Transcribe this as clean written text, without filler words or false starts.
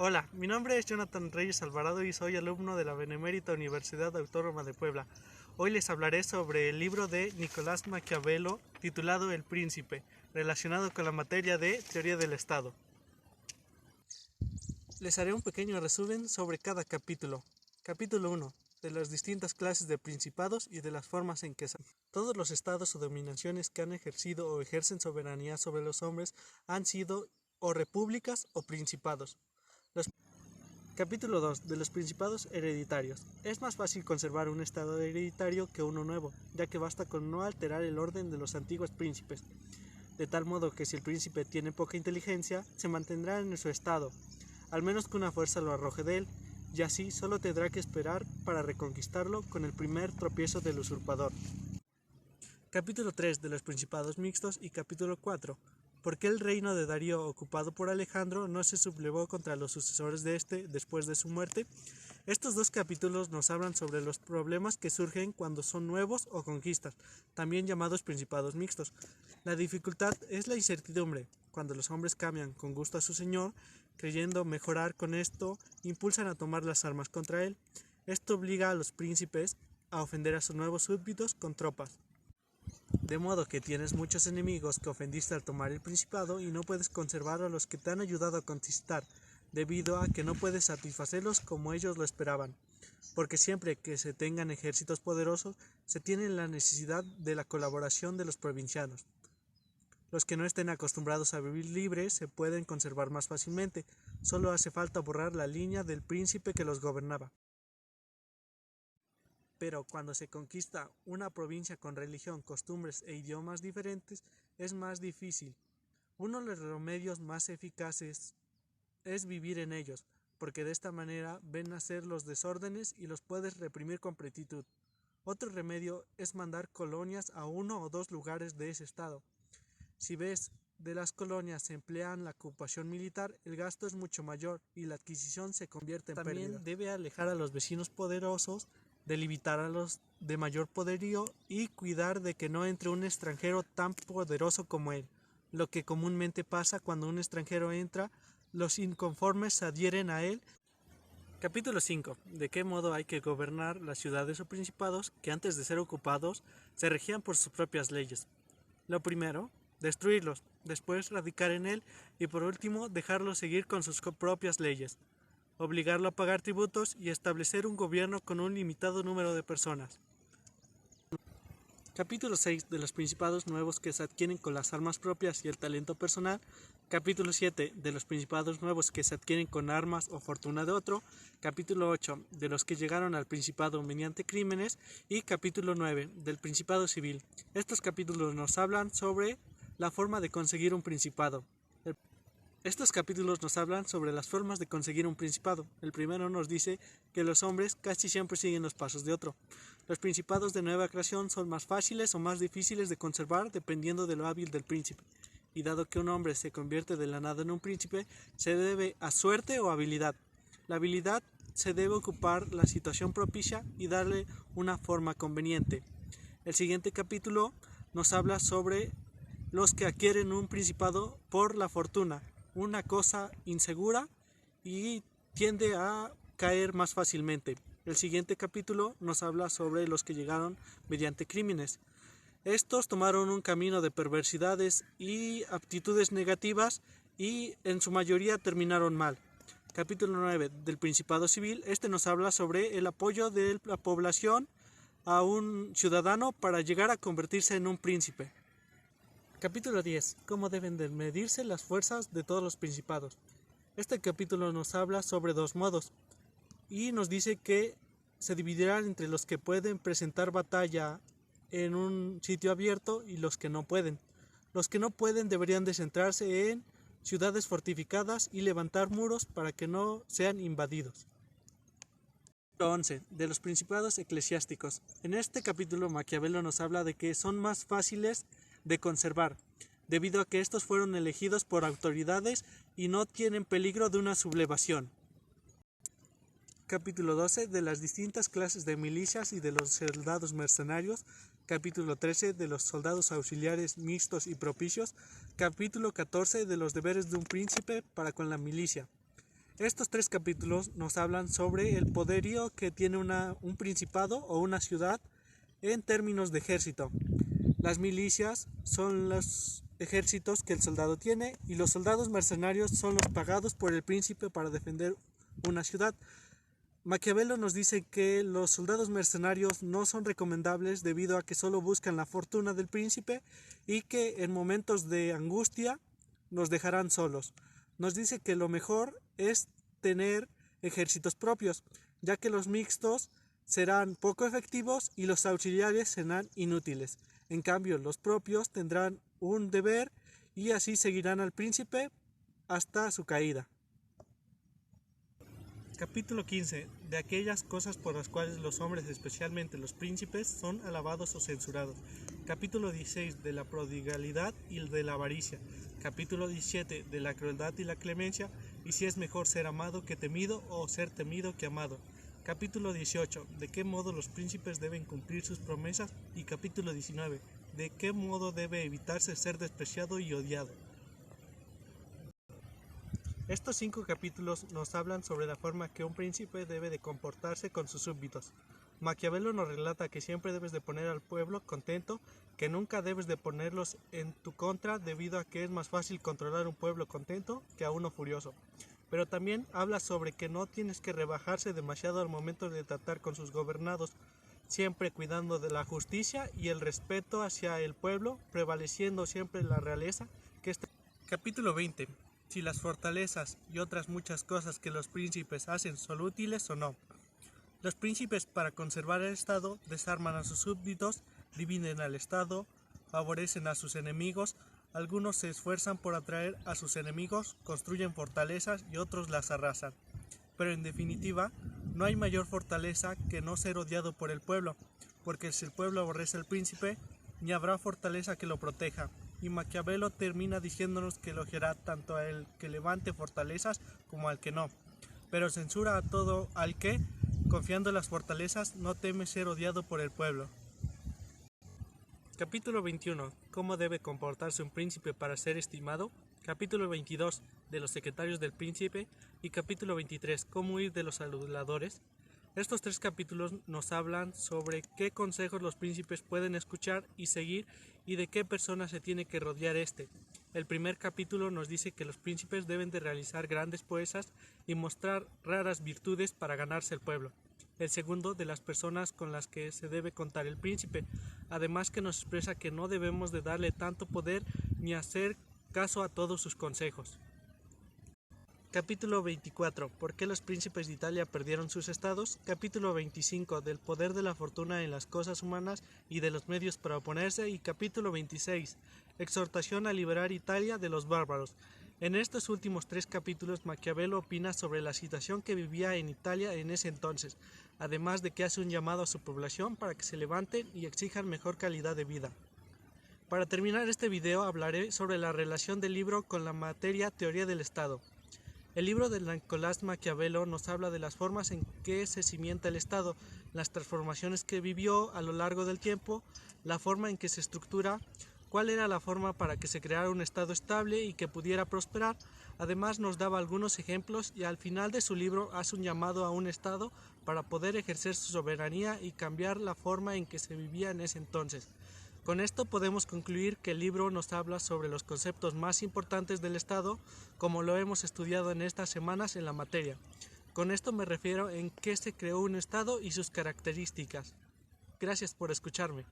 Hola, mi nombre es Jonathan Reyes Alvarado y soy alumno de la Benemérita Universidad Autónoma de Puebla. Hoy les hablaré sobre el libro de Nicolás Maquiavelo titulado El Príncipe, relacionado con la materia de Teoría del Estado. Les haré un pequeño resumen sobre cada capítulo. Capítulo 1. De las distintas clases de principados y de las formas en que todos los estados o dominaciones que han ejercido o ejercen soberanía sobre los hombres han sido o repúblicas o principados. Capítulo 2. De los principados hereditarios. Es más fácil conservar un estado hereditario que uno nuevo, ya que basta con no alterar el orden de los antiguos príncipes, de tal modo que si el príncipe tiene poca inteligencia, se mantendrá en su estado, al menos que una fuerza lo arroje de él, y así solo tendrá que esperar para reconquistarlo con el primer tropiezo del usurpador. Capítulo 3. De los principados mixtos y capítulo 4. ¿Por qué el reino de Darío ocupado por Alejandro no se sublevó contra los sucesores de este después de su muerte? Estos dos capítulos nos hablan sobre los problemas que surgen cuando son nuevos o conquistas, también llamados principados mixtos. La dificultad es la incertidumbre. Cuando los hombres cambian con gusto a su señor, creyendo mejorar con esto, impulsan a tomar las armas contra él. Esto obliga a los príncipes a ofender a sus nuevos súbditos con tropas. De modo que tienes muchos enemigos que ofendiste al tomar el principado y no puedes conservar a los que te han ayudado a conquistar, debido a que no puedes satisfacerlos como ellos lo esperaban. Porque siempre que se tengan ejércitos poderosos, se tiene la necesidad de la colaboración de los provincianos. Los que no estén acostumbrados a vivir libres se pueden conservar más fácilmente, solo hace falta borrar la línea del príncipe que los gobernaba. Pero cuando se conquista una provincia con religión, costumbres e idiomas diferentes, es más difícil. Uno de los remedios más eficaces es vivir en ellos, porque de esta manera ven nacer los desórdenes y los puedes reprimir con prontitud. Otro remedio es mandar colonias a uno o dos lugares de ese estado. Si ves de las colonias se emplean la ocupación militar, el gasto es mucho mayor y la adquisición se convierte en pérdida. También debe alejar a los vecinos poderosos, delimitar a los de mayor poderío y cuidar de que no entre un extranjero tan poderoso como él. Lo que comúnmente pasa cuando un extranjero entra, los inconformes se adhieren a él. Capítulo 5. ¿De qué modo hay que gobernar las ciudades o principados que antes de ser ocupados se regían por sus propias leyes? Lo primero, destruirlos, después radicar en él y por último dejarlo seguir con sus propias leyes, obligarlo a pagar tributos y establecer un gobierno con un limitado número de personas. Capítulo 6. De los principados nuevos que se adquieren con las armas propias y el talento personal. Capítulo 7. De los principados nuevos que se adquieren con armas o fortuna de otro. Capítulo 8. De los que llegaron al principado mediante crímenes. Y capítulo 9. Del principado civil. Estos capítulos nos hablan sobre la forma de conseguir un principado. Estos capítulos nos hablan sobre las formas de conseguir un principado. El primero nos dice que los hombres casi siempre siguen los pasos de otro. Los principados de nueva creación son más fáciles o más difíciles de conservar dependiendo de lo hábil del príncipe. Y dado que un hombre se convierte de la nada en un príncipe, se debe a suerte o habilidad. La habilidad se debe ocupar la situación propicia y darle una forma conveniente. El siguiente capítulo nos habla sobre los que adquieren un principado por la fortuna, una cosa insegura y tiende a caer más fácilmente. El siguiente capítulo nos habla sobre los que llegaron mediante crímenes. Estos tomaron un camino de perversidades y aptitudes negativas y en su mayoría terminaron mal. Capítulo 9 del Principado Civil. Este nos habla sobre el apoyo de la población a un ciudadano para llegar a convertirse en un príncipe. Capítulo 10. Cómo deben de medirse las fuerzas de todos los principados. Este capítulo nos habla sobre dos modos y nos dice que se dividirán entre los que pueden presentar batalla en un sitio abierto y los que no pueden. Los que no pueden deberían de centrarse en ciudades fortificadas y levantar muros para que no sean invadidos. 11. De los principados eclesiásticos. En este capítulo Maquiavelo nos habla de que son más fáciles de conservar, debido a que estos fueron elegidos por autoridades y no tienen peligro de una sublevación. Capítulo 12. De las distintas clases de milicias y de los soldados mercenarios. Capítulo 13. De los soldados auxiliares mixtos y propicios. Capítulo 14. De los deberes de un príncipe para con la milicia. Estos 3 capítulos nos hablan sobre el poderío que tiene un principado o una ciudad en términos de ejército. Las milicias son los ejércitos que el soldado tiene y los soldados mercenarios son los pagados por el príncipe para defender una ciudad. Maquiavelo nos dice que los soldados mercenarios no son recomendables debido a que solo buscan la fortuna del príncipe y que en momentos de angustia nos dejarán solos. Nos dice que lo mejor es tener ejércitos propios, ya que los mixtos serán poco efectivos y los auxiliares serán inútiles. En cambio, los propios tendrán un deber y así seguirán al príncipe hasta su caída. Capítulo 15. De aquellas cosas por las cuales los hombres, especialmente los príncipes, son alabados o censurados. Capítulo 16. De la prodigalidad y de la avaricia. Capítulo 17. De la crueldad y la clemencia, y si es mejor ser amado que temido o ser temido que amado. Capítulo 18. De qué modo los príncipes deben cumplir sus promesas. Y capítulo 19. De qué modo debe evitarse ser despreciado y odiado. Estos 5 capítulos nos hablan sobre la forma que un príncipe debe de comportarse con sus súbditos. Maquiavelo nos relata que siempre debes de poner al pueblo contento, que nunca debes de ponerlos en tu contra debido a que es más fácil controlar un pueblo contento que a uno furioso. Pero también habla sobre que no tienes que rebajarse demasiado al momento de tratar con sus gobernados, siempre cuidando de la justicia y el respeto hacia el pueblo, prevaleciendo siempre la realeza. Capítulo 20. Si las fortalezas y otras muchas cosas que los príncipes hacen son útiles o no. Los príncipes, para conservar el Estado, desarman a sus súbditos, dividen al Estado, favorecen a sus enemigos, algunos se esfuerzan por atraer a sus enemigos, construyen fortalezas y otros las arrasan. Pero en definitiva, no hay mayor fortaleza que no ser odiado por el pueblo, porque si el pueblo aborrece al príncipe, ni habrá fortaleza que lo proteja. Y Maquiavelo termina diciéndonos que elogiará tanto a el que levante fortalezas como al que no, pero censura a todo al que, confiando en las fortalezas, no teme ser odiado por el pueblo. Capítulo 21. ¿Cómo debe comportarse un príncipe para ser estimado? Capítulo 22. De los secretarios del príncipe. Y capítulo 23. ¿Cómo huir de los aduladores? Estos 3 capítulos nos hablan sobre qué consejos los príncipes pueden escuchar y seguir y de qué persona se tiene que rodear este. El primer capítulo nos dice que los príncipes deben de realizar grandes proezas y mostrar raras virtudes para ganarse el pueblo. El segundo, de las personas con las que se debe contar el príncipe, además que nos expresa que no debemos de darle tanto poder ni hacer caso a todos sus consejos. Capítulo 24. ¿Por qué los príncipes de Italia perdieron sus estados? Capítulo 25. Del poder de la fortuna en las cosas humanas y de los medios para oponerse. Y capítulo 26. Exhortación a liberar Italia de los bárbaros. En estos últimos 3 capítulos Maquiavelo opina sobre la situación que vivía en Italia en ese entonces, además de que hace un llamado a su población para que se levanten y exijan mejor calidad de vida. Para terminar este video hablaré sobre la relación del libro con la materia teoría del Estado. El libro de Nicolás Maquiavelo nos habla de las formas en que se cimienta el Estado, las transformaciones que vivió a lo largo del tiempo, la forma en que se estructura, cuál era la forma para que se creara un Estado estable y que pudiera prosperar. Además nos daba algunos ejemplos y al final de su libro hace un llamado a un Estado para poder ejercer su soberanía y cambiar la forma en que se vivía en ese entonces. Con esto podemos concluir que el libro nos habla sobre los conceptos más importantes del Estado, como lo hemos estudiado en estas semanas en la materia. Con esto me refiero en qué se creó un Estado y sus características. Gracias por escucharme.